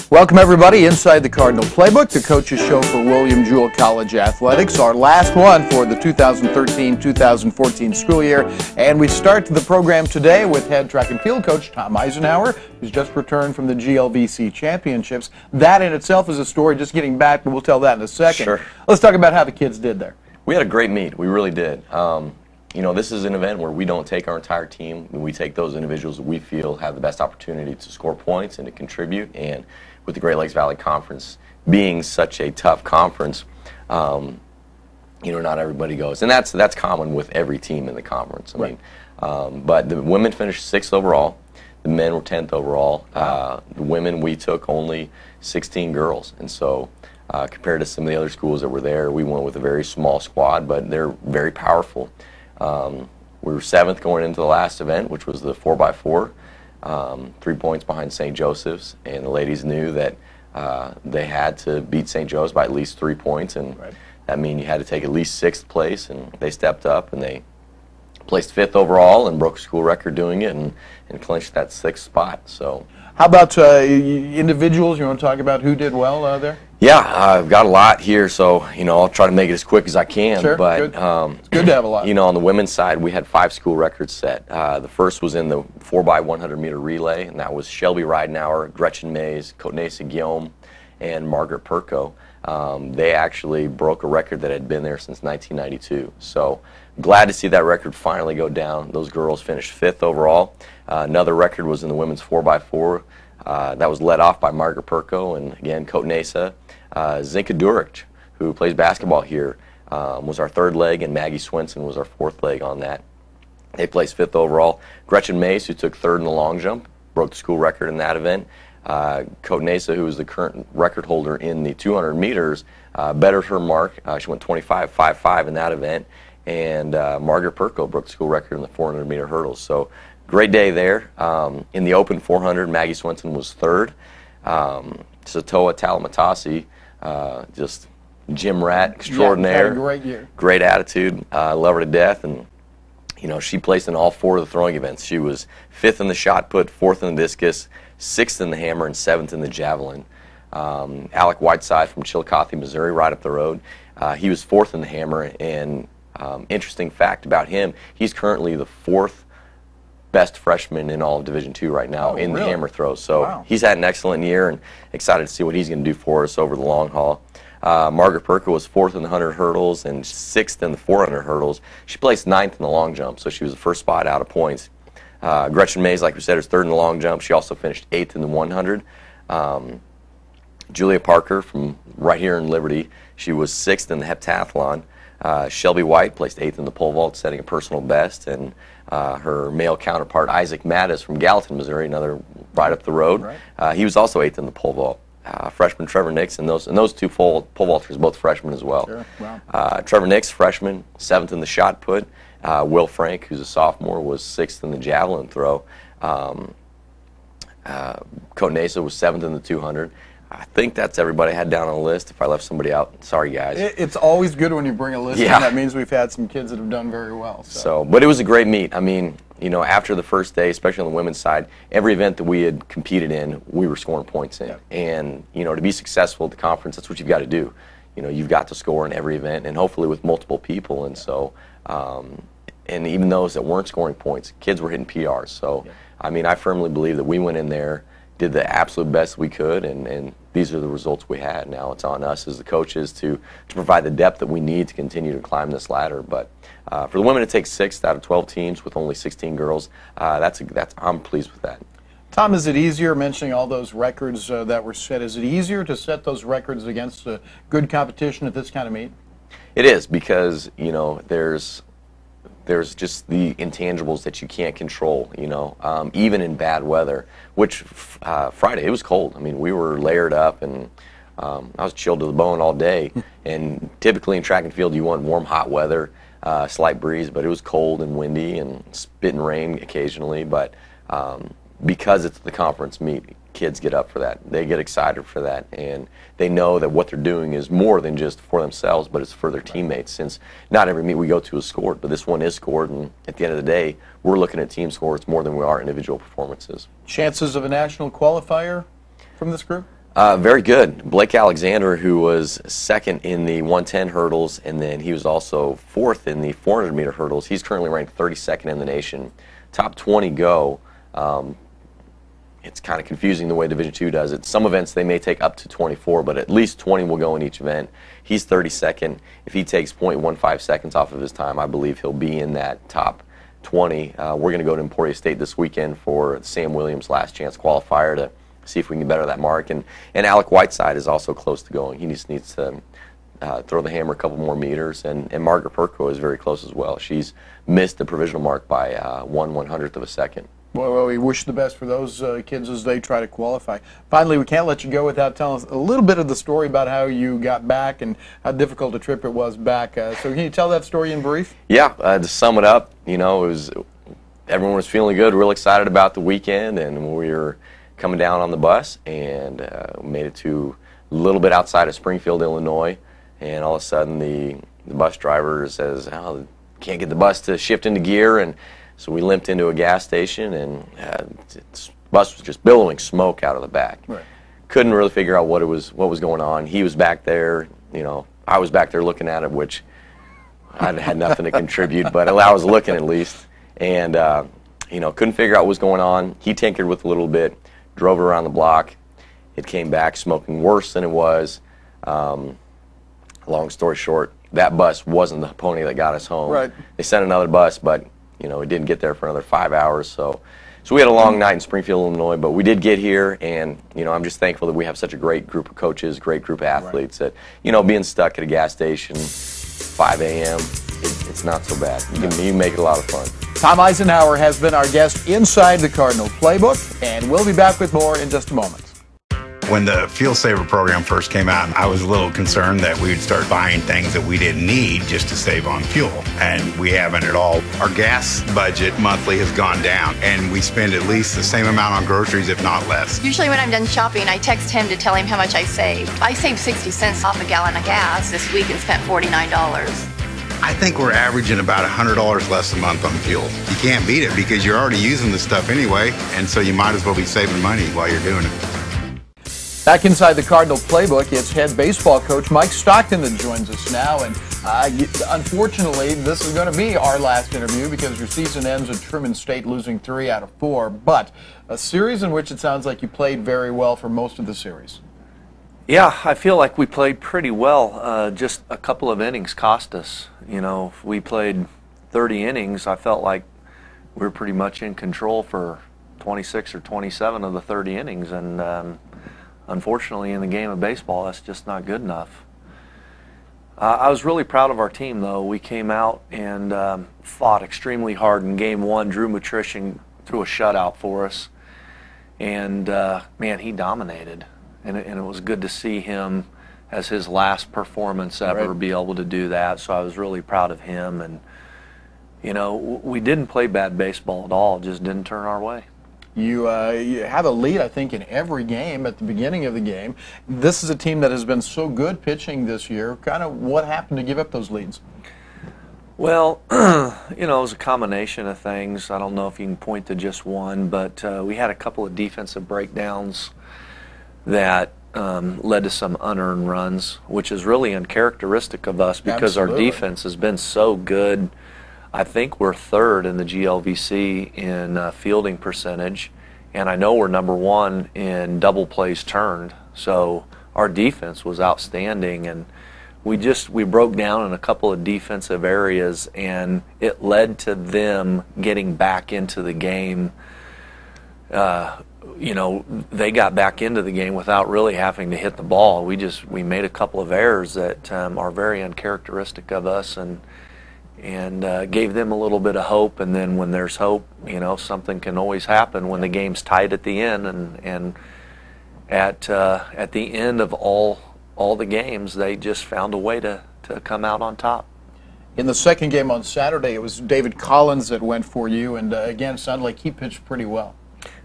Welcome everybody inside the Cardinal Playbook, the coach's show for William Jewell College Athletics, our last one for the 2013-2014 school year. And we start the program today with head track and field coach Tom Eisenhower, who's just returned from the GLVC championships. That in itself is a story, just getting back, but we'll tell that in a second. Sure. Let's talk about how the kids did there. We had a great meet. We really did. You know, this is an event where we don't take our entire team. We take those individuals that we feel have the best opportunity to score points and to contribute. And with the Great Lakes Valley Conference being such a tough conference, you know, not everybody goes. And that's common with every team in the conference. I mean, but the women finished 6th overall. The men were 10th overall. The women, we took only 16 girls. And so compared to some of the other schools that were there, we went with a very small squad, but they're very powerful. We were 7th going into the last event, which was the 4x4, 3 points behind St. Joseph's, and the ladies knew that they had to beat St. Joe's by at least 3 points, and that means you had to take at least 6th place, and they stepped up, and they placed 5th overall and broke a school record doing it and clinched that 6th spot. So, how about individuals? You want to talk about who did well there? Yeah, I've got a lot here, so you know I'll try to make it as quick as I can. Sure, but good. It's good to have a lot. You know, on the women's side, we had 5 school records set. The first was in the 4x100 meter relay, and that was Shelby Ridenauer, Gretchen Mays, Kotnesa Guillaume, and Margaret Perko. They actually broke a record that had been there since 1992. So glad to see that record finally go down. Those girls finished 5th overall. Another record was in the women's 4x4. That was led off by Margaret Perko and, again, Kotnesa. Zinka Duric, who plays basketball here, was our 3rd leg, and Maggie Swenson was our 4th leg on that. They placed 5th overall. Gretchen Mays, who took 3rd in the long jump, broke the school record in that event. Kotnesa, who is the current record holder in the 200 meters, bettered her mark. She went 25.55 in that event. And Margaret Perko broke the school record in the 400 meter hurdles. So great day there. In the open 400, Maggie Swenson was 3rd. Satoa Talamatasi, just gym rat extraordinaire. Yeah, great year. Great attitude. Love her to death. And, you know, she placed in all 4 of the throwing events. She was 5th in the shot put, 4th in the discus, 6th in the hammer, and 7th in the javelin. Alec Whiteside from Chillicothe, Missouri, right up the road. He was 4th in the hammer, and interesting fact about him, he's currently the 4th best freshman in all of Division II right now the hammer throws. So he's had an excellent year, and excited to see what he's going to do for us over the long haul. Margaret Perko was 4th in the 100 hurdles and 6th in the 400 hurdles. She placed 9th in the long jump, so she was the first spot out of points. Gretchen Mays, like we said, is 3rd in the long jump. She also finished 8th in the 100. Julia Parker from right here in Liberty, she was 6th in the heptathlon. Shelby White placed 8th in the pole vault, setting a personal best, and her male counterpart Isaac Mattis from Gallatin, Missouri, another right up the road. He was also 8th in the pole vault. Freshman Trevor Nix, and those 2 pole vaulters, both freshmen as well. Sure. Wow. Trevor Nix, freshman, 7th in the shot put. Will Frank, who's a sophomore, was 6th in the javelin throw. Kotnesa was 7th in the 200. I think that's everybody I had down on the list. If I left somebody out, sorry guys. It's always good when you bring a list in. That means we've had some kids that have done very well. But it was a great meet. I mean, you know, after the first day, especially on the women's side, every event that we had competed in, we were scoring points in. And, you know, to be successful at the conference, that's what you've got to do. You know, you've got to score in every event, and hopefully with multiple people. And so, and even those that weren't scoring points, kids were hitting PRs. So, I mean, I firmly believe that we went in there, did the absolute best we could, and these are the results we had. Now it's on us as the coaches to provide the depth that we need to continue to climb this ladder. But for the women to take 6th out of 12 teams with only 16 girls, I'm pleased with that. Tom, is it easier, mentioning all those records that were set, is it easier to set those records against good competition at this kind of meet? It is, because, you know, there's just the intangibles that you can't control, you know, even in bad weather, which Friday, it was cold. I mean, we were layered up, and I was chilled to the bone all day. And typically in track and field, you want warm, hot weather, slight breeze, but it was cold and windy and spit and rain occasionally. But because it's the conference meet, kids get up for that. They get excited for that, and they know that what they're doing is more than just for themselves, but it's for their teammates, since not every meet we go to is scored, but this one is scored, and at the end of the day, we're looking at team scores more than we are individual performances. Chances of a national qualifier from this group? Very good. Blake Alexander, who was second in the 110 hurdles, and then he was also fourth in the 400-meter hurdles. He's currently ranked 32nd in the nation. Top 20 go. It's kind of confusing the way Division II does it. Some events they may take up to 24, but at least 20 will go in each event. He's 32nd. If he takes 0.15 seconds off of his time, I believe he'll be in that top 20. We're going to go to Emporia State this weekend for Sam Williams' last chance qualifier to see if we can better that mark. And Alec Whiteside is also close to going. He just needs to throw the hammer a couple more meters. And Margaret Perko is very close as well. She's missed the provisional mark by 1/100th of a second. Well, we wish the best for those kids as they try to qualify. Finally, we can't let you go without telling us a little bit of the story about how you got back and how difficult a trip it was back. So can you tell that story in brief? Yeah, to sum it up, you know, everyone was feeling good, real excited about the weekend, and we were coming down on the bus and made it to a little bit outside of Springfield, Illinois, and all of a sudden the bus driver says, "Oh, can't get the bus to shift into gear," and so we limped into a gas station, and the bus was just billowing smoke out of the back. Right. Couldn't really figure out what was going on. He was back there, you know, I was back there looking at it, which I had nothing to contribute, but I was looking at least, and you know, couldn't figure out what was going on. He tinkered with a little bit, drove it around the block. It came back smoking worse than it was. Long story short, that bus wasn't the pony that got us home. Right. They sent another bus, but you know, it didn't get there for another 5 hours. So we had a long night in Springfield, Illinois, but we did get here, and you know, I'm just thankful that we have such a great group of coaches, great group of athletes. That, you know, being stuck at a gas station, 5 a.m., it's not so bad. You can make it a lot of fun. Tom Eisenhower has been our guest inside the Cardinal Playbook, and we'll be back with more in just a moment. When the Fuel Saver program first came out, I was a little concerned that we would start buying things that we didn't need just to save on fuel, and we haven't at all. Our gas budget monthly has gone down, and we spend at least the same amount on groceries, if not less. Usually when I'm done shopping, I text him to tell him how much I saved. I saved 60 cents off a gallon of gas this week and spent $49. I think we're averaging about $100 less a month on fuel. You can't beat it because you're already using the stuff anyway, and so you might as well be saving money while you're doing it. Back inside the Cardinal Playbook, it's head baseball coach Mike Stockton that joins us now. And unfortunately, this is going to be our last interview because your season ends at Truman State losing 3 out of 4. But a series in which it sounds like you played very well for most of the series. Yeah, I feel like we played pretty well. Just a couple of innings cost us. You know, if we played 30 innings, I felt like we were pretty much in control for 26 or 27 of the 30 innings. And unfortunately, in the game of baseball, that's just not good enough. I was really proud of our team, though. We came out and fought extremely hard in Game 1. Drew Matrician threw a shutout for us. And, man, he dominated. And it was good to see him as his last performance ever be able to do that. So I was really proud of him. And, you know, we didn't play bad baseball at all. It just didn't turn our way. You have a lead, I think, in every game at the beginning of the game. This is a team that has been so good pitching this year. Kind of what happened to give up those leads? Well, you know, it was a combination of things. I don't know if you can point to just one, but we had a couple of defensive breakdowns that led to some unearned runs, which is really uncharacteristic of us because our defense has been so good. I think we're third in the GLVC in fielding percentage, and I know we're number 1 in double plays turned. So our defense was outstanding, and we broke down in a couple of defensive areas, and it led to them getting back into the game. You know, they got back into the game without really having to hit the ball. We made a couple of errors that are very uncharacteristic of us, and gave them a little bit of hope. And then when there's hope, you know, something can always happen when the game's tight at the end. And at the end of all the games, they just found a way to come out on top. In the second game on Saturday, it was David Collins that went for you, and again, it sounded like he pitched pretty well.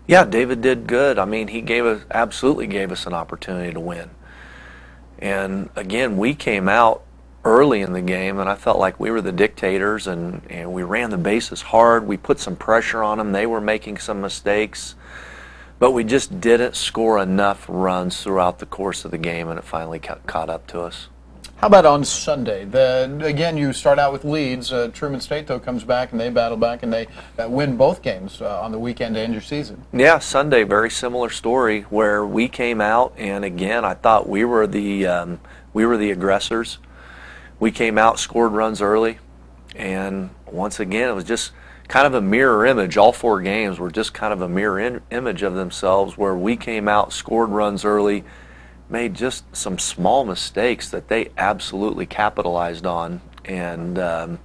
Yeah, David did good. I mean, he absolutely gave us an opportunity to win. And again, we came out early in the game, and I felt like we were the dictators, and we ran the bases hard. We put some pressure on them. They were making some mistakes. but we just didn't score enough runs throughout the course of the game, and it finally caught up to us. How about on Sunday? Again, you start out with leads. Truman State, though, comes back, and they battle back, and they win both games on the weekend to end your season. Yeah, Sunday, very similar story, where we came out, and again, I thought we were the aggressors. We came out, scored runs early, and once again, it was just kind of a mirror image. All 4 games were just kind of a mirror image of themselves, where we came out, scored runs early, made just some small mistakes that they absolutely capitalized on, and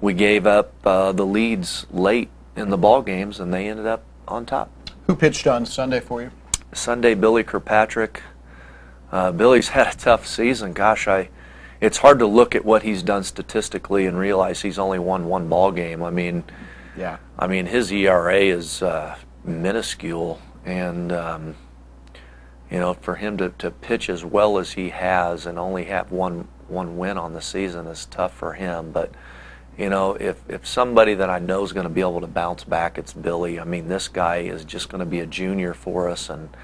we gave up the leads late in the ball games, and they ended up on top. Who pitched on Sunday for you? Sunday, Billy Kirkpatrick. Billy's had a tough season. Gosh, it's hard to look at what he's done statistically and realize he's only won 1 ball game. I mean, his ERA is minuscule, and for him to pitch as well as he has and only have one win on the season is tough for him. But if somebody that I know is going to be able to bounce back, it's Billy. I mean, this guy is just going to be a junior for us, and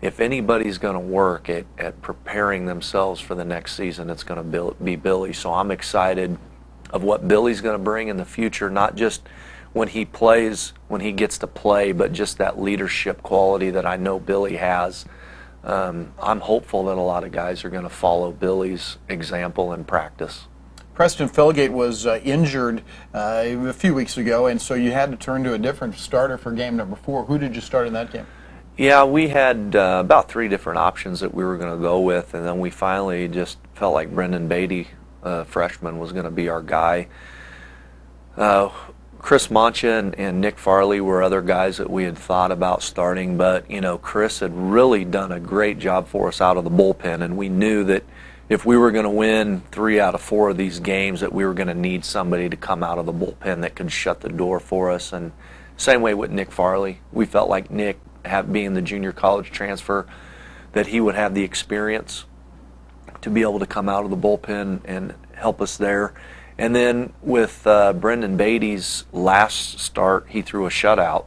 if anybody's going to work at preparing themselves for the next season, it's going to be Billy. So I'm excited of what Billy's going to bring in the future, not just when he plays, when he gets to play, but just that leadership quality that I know Billy has. I'm hopeful that a lot of guys are going to follow Billy's example in practice. Preston Felgate was injured a few weeks ago, and so you had to turn to a different starter for game number 4. Who did you start in that game? Yeah, we had about 3 different options that we were going to go with, and then we finally just felt like Brendan Beatty, freshman, was going to be our guy. Chris Mancha and Nick Farley were other guys that we had thought about starting, but Chris had really done a great job for us out of the bullpen, and we knew that if we were going to win 3 out of 4 of these games, that we were going to need somebody to come out of the bullpen that could shut the door for us. And same way with Nick Farley. We felt like Nick, being the junior college transfer, that he would have the experience to be able to come out of the bullpen and help us there. And then with Brendan Beatty's last start, he threw a shutout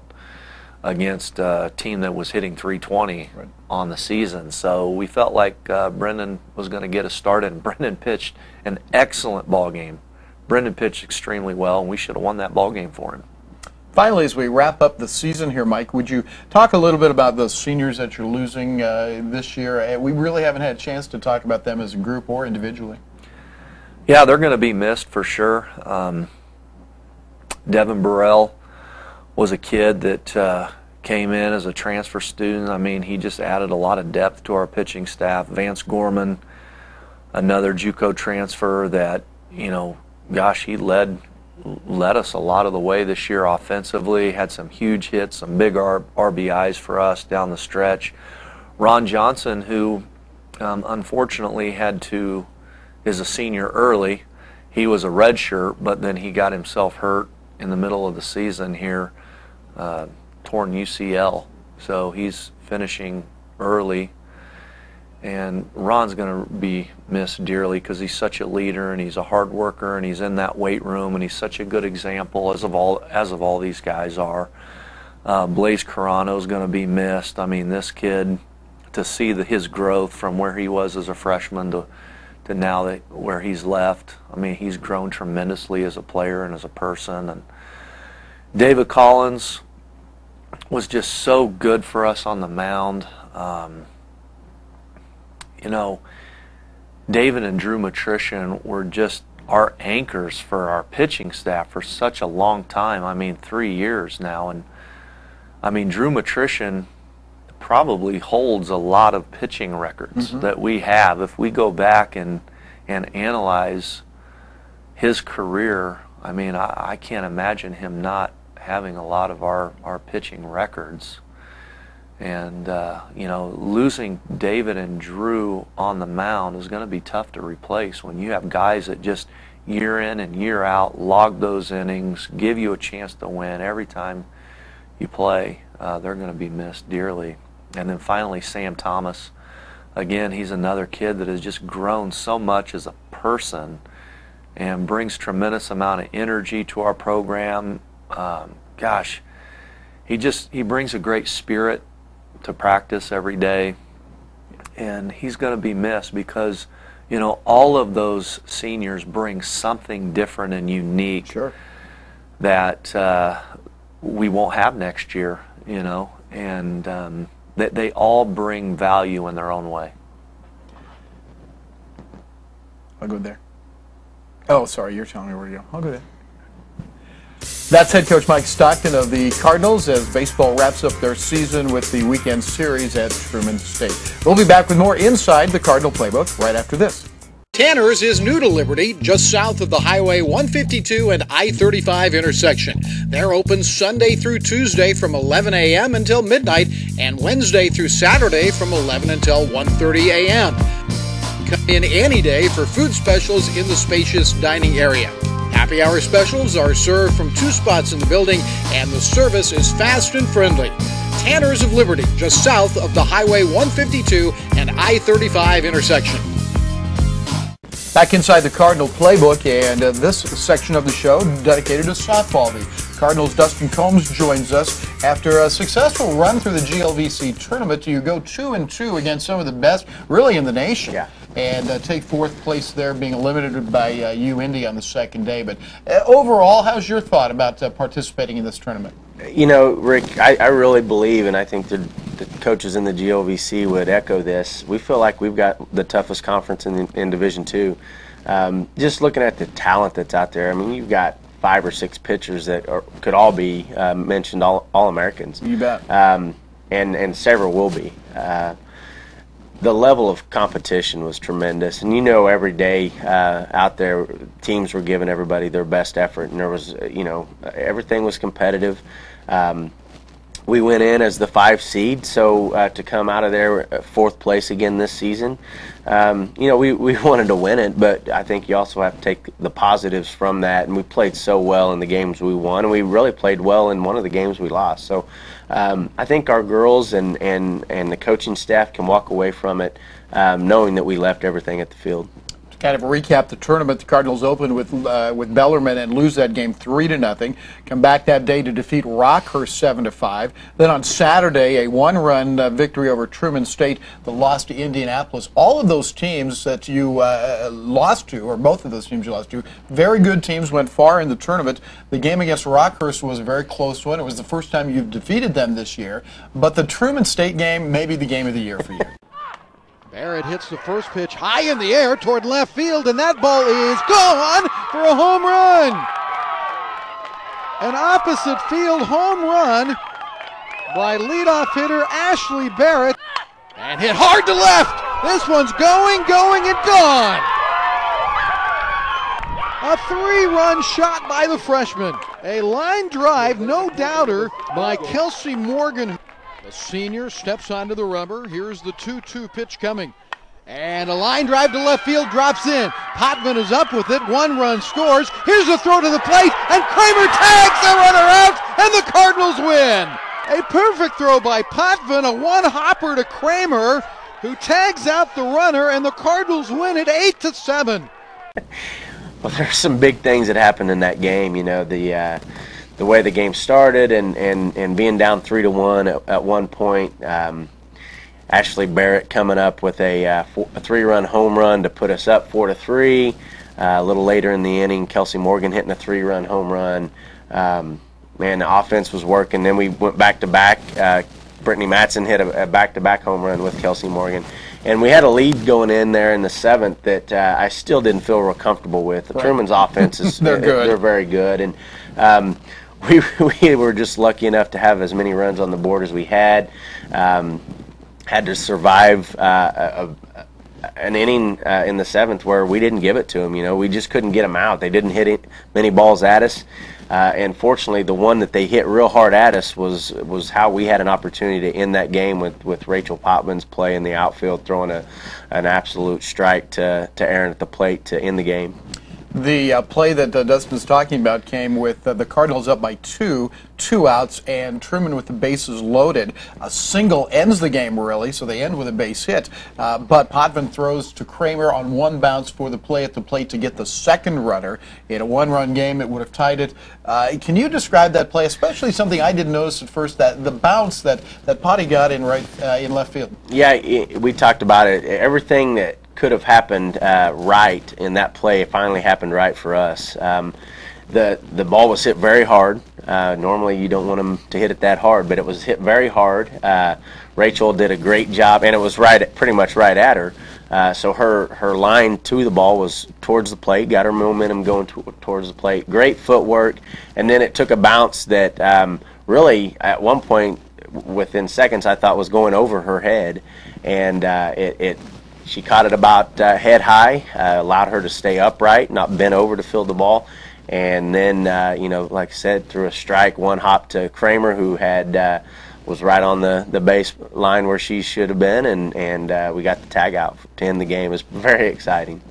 against a team that was hitting 320 on the season. So we felt like Brendan was going to get a start, and Brendan pitched an excellent ball game. Brendan pitched extremely well, and we should have won that ball game for him. Finally, as we wrap up the season here, Mike, would you talk a little bit about those seniors that you're losing this year? We really haven't had a chance to talk about them as a group or individually. Yeah, they're going to be missed for sure. Devin Burrell was a kid that came in as a transfer student. I mean, he just added a lot of depth to our pitching staff. Vance Gorman, another JUCO transfer that, gosh, he led us a lot of the way this year offensively, had some huge hits, some big RBIs for us down the stretch. Ron Johnson, who unfortunately is a senior early. He was a redshirt, but then he got himself hurt in the middle of the season here, torn UCL. So he's finishing early. And Ron's going to be missed dearly because he's such a leader and he's a hard worker and he's in that weight room and he's such a good example, as of all these guys are. Blaze Carano is going to be missed. I mean, this kid, to see his growth from where he was as a freshman to now where he's left, I mean, he's grown tremendously as a player and as a person. And David Collins was just so good for us on the mound. David and Drew Matrician were just our anchors for our pitching staff for such a long time. I mean, 3 years now. And I mean, Drew Matrician probably holds a lot of pitching records that we have. If we go back and analyze his career, I mean, I can't imagine him not having a lot of our pitching records. And, losing David and Drew on the mound is going to be tough to replace when you have guys that just year in and year out log those innings, give you a chance to win every time you play. They're going to be missed dearly. And then finally, Sam Thomas. Again, he's another kid that has just grown so much as a person and brings tremendous amount of energy to our program. he brings a great spirit to practice every day, and he's going to be missed because, you know, all of those seniors bring something different and unique. Sure. That we won't have next year, you know, and they all bring value in their own way. I'll go there. Oh, sorry, you're telling me where to go. I'll go there. That's head coach Mike Stockton of the Cardinals as baseball wraps up their season with the weekend series at Truman State. We'll be back with more Inside the Cardinal Playbook right after this. Tanner's is new to Liberty, just south of the Highway 152 and I-35 intersection. They're open Sunday through Tuesday from 11 a.m. until midnight and Wednesday through Saturday from 11 until 1:30 a.m. Come in any day for food specials in the spacious dining area. Happy hour specials are served from 2 spots in the building, and the service is fast and friendly. Tanner's of Liberty, just south of the Highway 152 and I-35 intersection. Back inside the Cardinal Playbook, and this section of the show dedicated to softball. The Cardinals' Dustin Combs joins us after a successful run through the GLVC tournament. You go 2-2 against some of the best, really, in the nation. Yeah. And take 4th place there, being eliminated by Indy on the second day. But overall, how's your thought about participating in this tournament? You know, Rick, I really believe, and I think the coaches in the GLVC would echo this, we feel like we've got the toughest conference in Division II. Just looking at the talent that's out there, I mean, you've got 5 or 6 pitchers that could all be mentioned All-Americans. You bet. And several will be. The level of competition was tremendous, and you know, every day out there, teams were giving everybody their best effort, and there was, you know, everything was competitive. We went in as the 5 seed, so to come out of there 4th place again this season, you know, we wanted to win it, but I think you also have to take the positives from that, and we played so well in the games we won, and we really played well in one of the games we lost. So I think our girls and the coaching staff can walk away from it knowing that we left everything at the field. To kind of recap the tournament, the Cardinals opened with Bellarmine and lose that game 3-0. Come back that day to defeat Rockhurst 7-5. Then on Saturday, a 1-run victory over Truman State, the loss to Indianapolis. All of those teams that you lost to, or both of those teams you lost to, very good teams, went far in the tournament. The game against Rockhurst was a very close one. It was the first time you've defeated them this year. But the Truman State game may be the game of the year for you. Barrett hits the first pitch high in the air toward left field, and that ball is gone for a home run. An opposite field home run by leadoff hitter Ashley Barrett, and hit hard to left. This one's going, and gone. A 3-run shot by the freshman. A line drive, no doubter, by Kelsey Morgan. The senior steps onto the rubber. Here's the 2-2 pitch coming. And a line drive to left field drops in. Potvin is up with it. 1 run scores. Here's a throw to the plate, and Kramer tags the runner out, and the Cardinals win. A perfect throw by Potvin, a 1-hopper to Kramer, who tags out the runner, and the Cardinals win it 8-7. Well, there's some big things that happened in that game. You know, the way the game started and being down 3-1 at one point. Ashley Barrett coming up with a 3-run home run to put us up 4-3. A little later in the inning, Kelsey Morgan hitting a 3-run home run. Man, the offense was working. Then we went back-to-back. Brittany Matson hit a back-to-back home run with Kelsey Morgan. And we had a lead going in there in the 7th that I still didn't feel real comfortable with. The Truman's offense is they're good. They're very good. And we were just lucky enough to have as many runs on the board as we had. Had to survive an inning in the 7th where we didn't give it to them. You know, we just couldn't get them out. They didn't hit many balls at us. And fortunately, the one that they hit real hard at us was how we had an opportunity to end that game with Rachel Potman's play in the outfield, throwing an absolute strike to Aaron at the plate to end the game. The play that Dustin's talking about came with the Cardinals up by two outs, and Truman with the bases loaded. A single ends the game, really, so they end with a base hit. But Potvin throws to Kramer on one bounce for the play at the plate to get the second runner. In a one-run game, it would have tied it. Can you describe that play, especially something I didn't notice at first, that the bounce that Potty got in in left field? Yeah, we talked about it. Everything that could have happened right in that play finally happened right for us. The ball was hit very hard. Normally you don't want them to hit it that hard, but it was hit very hard. Rachel did a great job, and it was pretty much right at her. So her line to the ball was towards the plate, got her momentum going towards the plate. Great footwork, and then it took a bounce that really at one point within seconds I thought was going over her head, and she caught it about head high, allowed her to stay upright, not bent over to field the ball. And then, like I said, threw a strike, one hop to Kramer, who was right on the base line where she should have been, and we got the tag out to end the game. It was very exciting.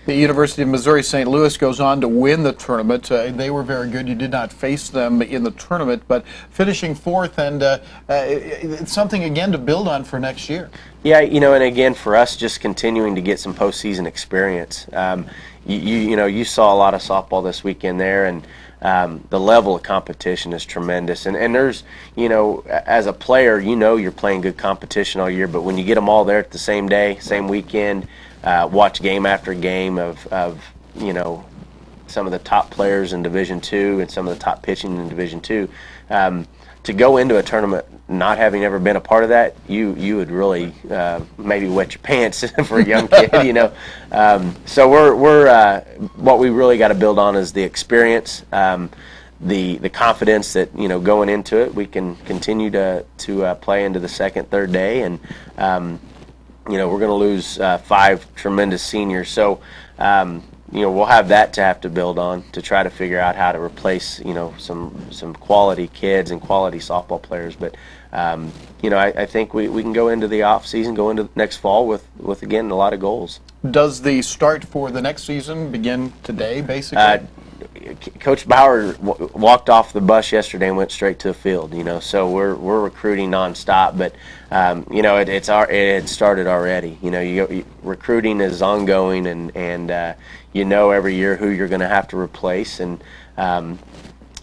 The University of Missouri St. Louis goes on to win the tournament. They were very good. You did not face them in the tournament, but finishing fourth, and it's something, again, to build on for next year. Yeah, and again, for us, just continuing to get some postseason experience. You saw a lot of softball this weekend there, and the level of competition is tremendous. And there's, as a player, you're playing good competition all year, but when you get them all there at the same day, same weekend, watch game after game of some of the top players in Division II and some of the top pitching in Division II, to go into a tournament not having ever been a part of that, you would really maybe wet your pants for a young kid, So we're what we really got to build on is the experience, the confidence that going into it we can continue to play into the second, third day, and we're going to lose 5 tremendous seniors, so we'll have to build on to try to figure out how to replace some quality kids and quality softball players. But I think we can go into the off season, go into next fall with again a lot of goals. Does the start for the next season begin today, basically? Coach Bauer walked off the bus yesterday and went straight to the field. So we're recruiting nonstop, but it started already. Recruiting is ongoing, and every year who you're going to have to replace, and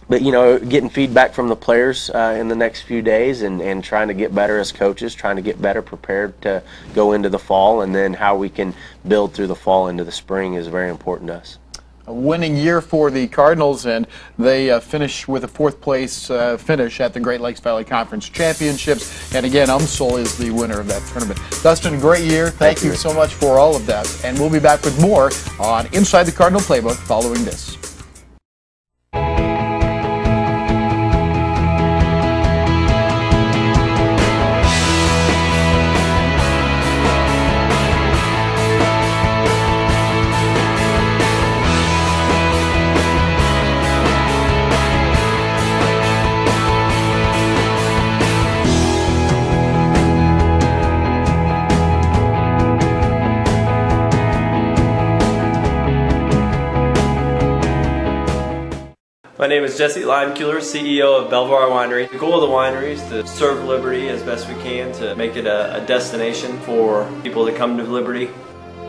but getting feedback from the players in the next few days, and trying to get better as coaches, trying to get better prepared to go into the fall, and then how we can build through the fall into the spring is very important to us. A winning year for the Cardinals, and they finish with a 4th place finish at the Great Lakes Valley Conference Championships. And again, UMSL is the winner of that tournament. Dustin, great year. Thank you so much for all of that. And we'll be back with more on Inside the Cardinal Playbook following this. My name is Jesse Limeculer, CEO of Belvoir Winery. The goal of the winery is to serve Liberty as best we can, to make it a destination for people that come to Liberty.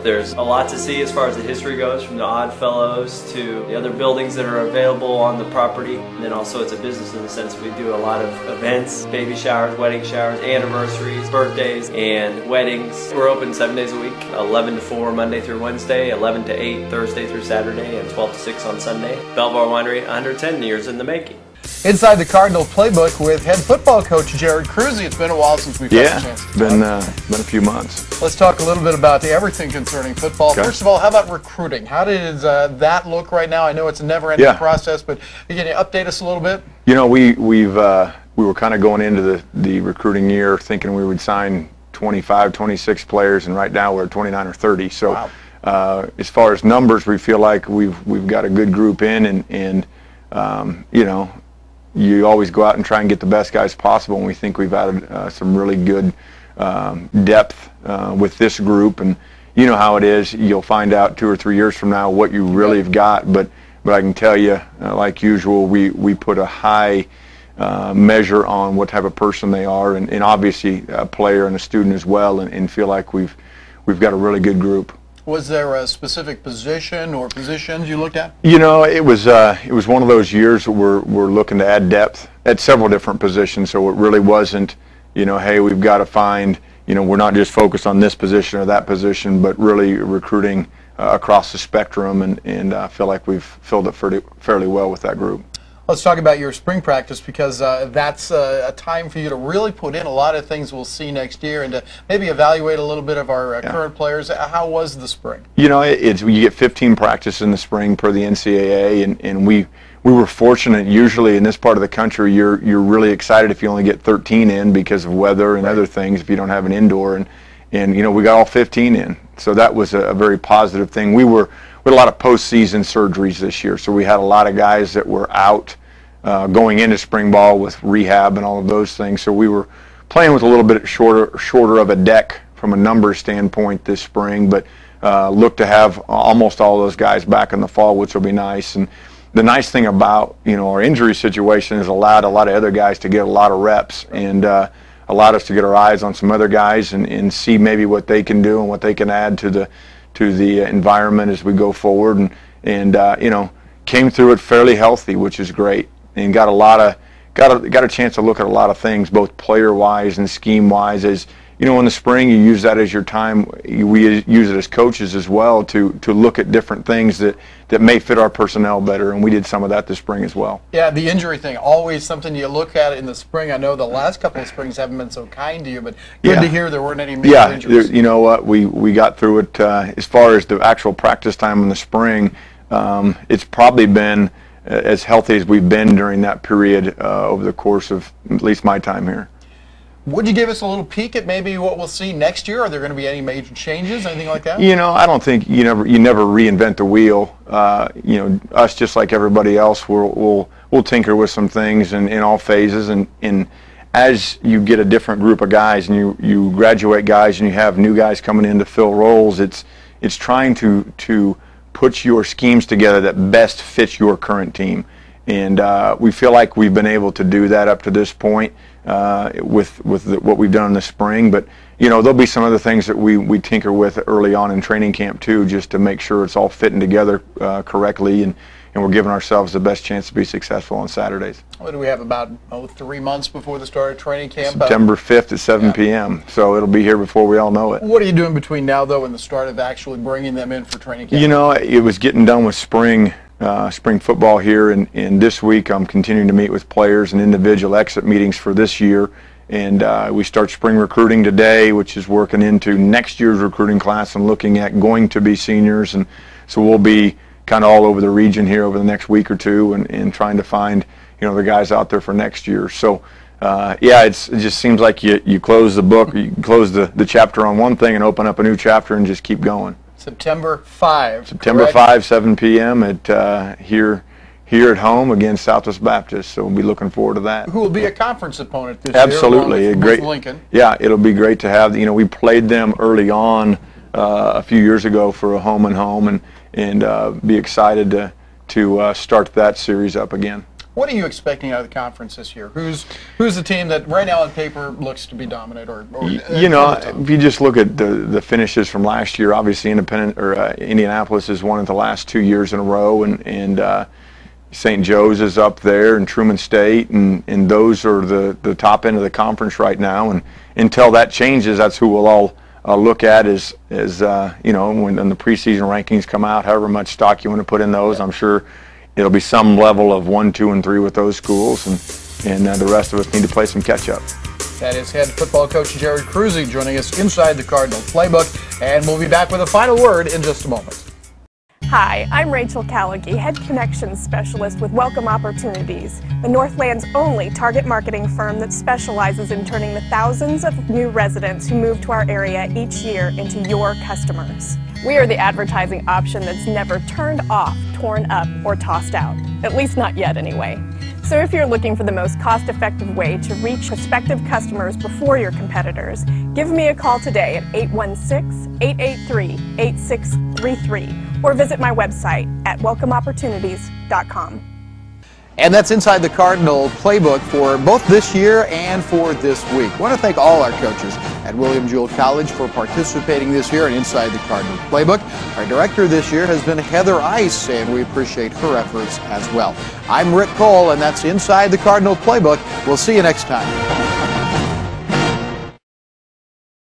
There's a lot to see as far as the history goes, from the Odd Fellows to the other buildings that are available on the property. And then also it's a business in the sense we do a lot of events, baby showers, wedding showers, anniversaries, birthdays, and weddings. We're open 7 days a week, 11 to 4 Monday through Wednesday, 11 to 8 Thursday through Saturday, and 12 to 6 on Sunday. Belvoir Winery, 110 years in the making. Inside the Cardinal Playbook with head football coach Jared Cruzy. It's been a while since we've had a chance to been a few months. Let's talk a little bit about everything concerning football. Okay. First of all, how about recruiting? How does that look right now? I know it's a never-ending process, but can you update us a little bit? We were kind of going into the recruiting year thinking we would sign 25, 26 players, and right now we're at 29 or 30. So wow. As far as numbers, we feel like we've got a good group in, and you always go out and try and get the best guys possible, and we think we've added some really good depth with this group. And you know how it is. You'll find out 2 or 3 years from now what you really have got. But I can tell you, like usual, we put a high measure on what type of person they are, and obviously a player and a student as well, and feel like we've got a really good group. Was there a specific position or positions you looked at? You know, it was one of those years where we're looking to add depth at several different positions. So it really wasn't, you know, hey, we've got to find, you know, we're not just focused on this position or that position, but really recruiting across the spectrum, and I feel like we've filled it fairly well with that group. Let's talk about your spring practice, because that's a time for you to really put in a lot of things we'll see next year, and to maybe evaluate a little bit of our current players. How was the spring? You know, you get 15 practices in the spring per the NCAA, and we were fortunate. Usually in this part of the country, you're really excited if you only get 13 in because of weather and other things, if you don't have an indoor, and you know, we got all 15 in, so that was a very positive thing. We had a lot of postseason surgeries this year, so we had a lot of guys that were out going into spring ball with rehab and all of those things. So we were playing with a little bit shorter of a deck from a numbers standpoint this spring, but look to have almost all those guys back in the fall, which will be nice. And the nice thing about, you know, our injury situation has allowed a lot of other guys to get a lot of reps, and allowed us to get our eyes on some other guys and see maybe what they can do and what they can add to the environment as we go forward, and you know, came through it fairly healthy, which is great, and got a chance to look at a lot of things, both player wise and scheme wise. As you know, in the spring you use that as your time. We use it as coaches as well to look at different things that may fit our personnel better, and we did some of that this spring as well. Yeah, the injury thing, always something you look at in the spring. I know the last couple of springs haven't been so kind to you, but good to hear there weren't any major injuries. You know what, we got through it. As far as the actual practice time in the spring, it's probably been as healthy as we've been during that period over the course of at least my time here. Would you give us a little peek at maybe what we'll see next year? Are there going to be any major changes, anything like that? You know, I don't think you never reinvent the wheel. You know, us, just like everybody else, we'll tinker with some things in all phases, and as you get a different group of guys and you graduate guys and you have new guys coming in to fill roles, it's trying to put your schemes together that best fits your current team, and we feel like we've been able to do that up to this point. With what we've done in the spring, but you know, there'll be some other things that we tinker with early on in training camp too, just to make sure it's all fitting together correctly, and we're giving ourselves the best chance to be successful on Saturdays. What do we have, about 3 months before the start of training camp? September 5th at 7 p.m. So it'll be here before we all know it. What are you doing between now though and the start of actually bringing them in for training camp? You know, it was getting done with spring football here, and this week I'm continuing to meet with players and individual exit meetings for this year, and we start spring recruiting today, which is working into next year's recruiting class and looking at going to be seniors, and so we'll be kind of all over the region here over the next week or two, and trying to find, you know, the guys out there for next year. So yeah, it just seems like you close the book, you close the chapter on one thing and open up a new chapter and just keep going. September 5. September correct? 5, 7 p.m. at here at home against Southwest Baptist. So we'll be looking forward to that. Who will be a conference opponent this Absolutely. year? Absolutely, great. Lincoln. Yeah, it'll be great to have. You know, we played them early on a few years ago for a home and home, and be excited to start that series up again. What are you expecting out of the conference this year? Who's the team that right now on paper looks to be dominant? Or you know, if you just look at the finishes from last year, obviously Indianapolis has won it the last 2 years in a row, and St. Joe's is up there, and Truman State, and those are the top end of the conference right now. And until that changes, that's who we'll all look at as you know, when the preseason rankings come out. However much stock you want to put in those, I'm sure it'll be some level of 1, 2, and 3 with those schools, and the rest of us need to play some catch-up. That is head football coach Jared Cruzy joining us inside the Cardinal Playbook, and we'll be back with a final word in just a moment. Hi, I'm Rachel Callaghy, Head Connections Specialist with Welcome Opportunities, the Northland's only target marketing firm that specializes in turning the thousands of new residents who move to our area each year into your customers. We are the advertising option that's never turned off, torn up, or tossed out. At least not yet, anyway. So if you're looking for the most cost-effective way to reach prospective customers before your competitors, give me a call today at 816-883-8633 or visit my website at welcomeopportunities.com. And that's Inside the Cardinal Playbook for both this year and for this week. I want to thank all our coaches at William Jewell College for participating this year in Inside the Cardinal Playbook. Our director this year has been Heather Ice, and we appreciate her efforts as well. I'm Rick Cole, and that's Inside the Cardinal Playbook. We'll see you next time.